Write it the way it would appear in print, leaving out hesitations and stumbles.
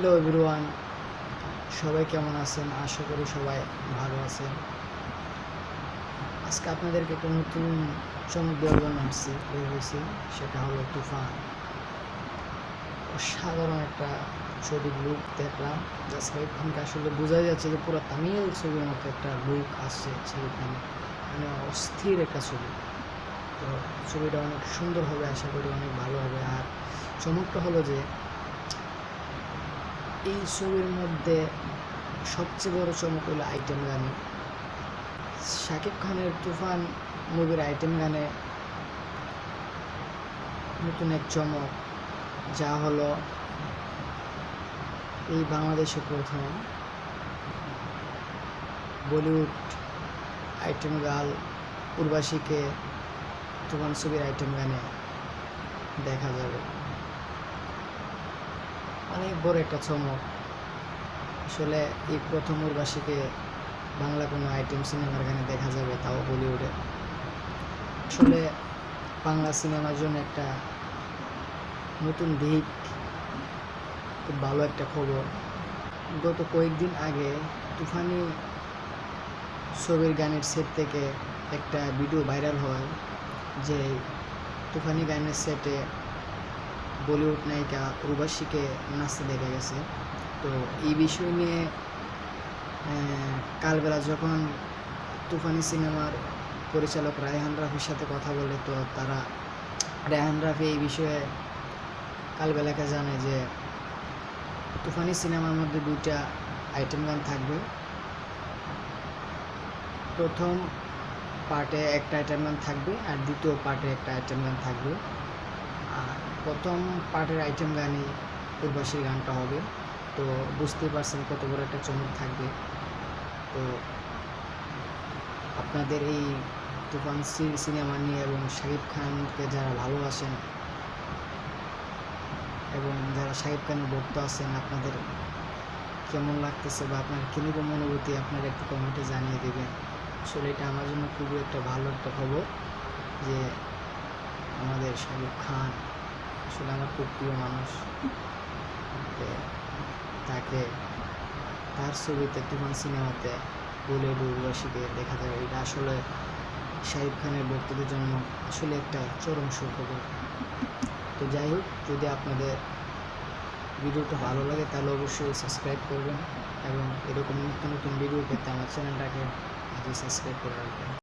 Hello everyone, সবাই কেমন আছেন? আশা করি সবাই ভালো আছেন। আজকে আপনাদেরকে একটা নতুন চমক দেওয়ার জন্য বের হয়েছি। সেটা হলো তুফান। অসাধারণ একটা ছবির লুক দেখলাম। সাকিব খানকে আসলে বোঝা যাচ্ছে যে পুরো তামিল ছবির মতো একটা লুক আসছে সাকিব খানের, মানে অস্থির একটা ছবি। তো ছবিটা অনেক সুন্দর হবে, আশা করি অনেক ভালো হবে। আর চমকটা হলো যে এই ছবির মধ্যে সবচেয়ে বড় চমক হলো আইটেম গানে। শাকিব খানের তুফান মুভির আইটেম গানে নতুন এক চমক, যা হলো এই বাংলাদেশে প্রথম বলিউড আইটেম গার্ল উর্বশীকে তুফান ছবির আইটেম গানে দেখা যাবে। অনেক বড় একটা চমক। আসলে এই প্রথম উর্বশীকে বাংলা কোনো আইটেম সিনেমার গানে দেখা যাবে, তাও বলিউডে। আসলে বাংলা সিনেমার জন্য একটা নতুন দিক, খুব ভালো একটা খবর। গত কয়েকদিন আগে তুফানি ছবির গানের সেট থেকে একটা ভিডিও ভাইরাল হয় যে তুফানি গানের সেটে বলিউড নায়িকা উর্বশীকে নাচতে দেখা গেছে। তো এই বিষয় নিয়ে কালবেলা যখন তুফানি সিনেমার পরিচালক রায়হান রাফির সাথে কথা বলে, তো রায়হান রাফি এই বিষয়ে কালবেলাকে জানায় যে তুফানি সিনেমার মধ্যে দুইটা আইটেম গান থাকবে। প্রথম পার্টে একটা আইটেম গান থাকবে আর দ্বিতীয় পার্টে একটা আইটেম গান থাকবে। আর প্রথম পার্টের আইটেম গানই উর্বশীর গানটা হবে। তো বুঝতেই পারছেন কত বড় একটা চমক থাকবে। তো আপনাদের এই তুফান সিনেমা নিয়ে এবং শাকিব খানকে যারা ভালোবাসেন এবং যারা শাকিব খানের ভক্ত আছেন, আপনাদের কেমন লাগতেছে বা আপনার কীরকম অনুভূতি আপনারা একটু কমেন্টে জানিয়ে দেবেন। আসলে এটা আমার জন্য খুবই একটা ভালো একটা খবর যে আমাদের শাকিব খান আসলে আমার খুব প্রিয় মানুষ, তাকে তার ছবিতে তুফান সিনেমাতে বলিউড উর্বশীকে দেখা যাবে। এটা আসলে শাকিব খানের ভক্তদের জন্য আসলে একটা চরম সুখবর। তো যাই হোক, যদি আপনাদের ভিডিওটা ভালো লাগে তাহলে অবশ্যই সাবস্ক্রাইব করবেন এবং এরকম নতুন নতুন ভিডিও পেতে আমার চ্যানেলটাকে সাবস্ক্রাইব করে রাখবেন।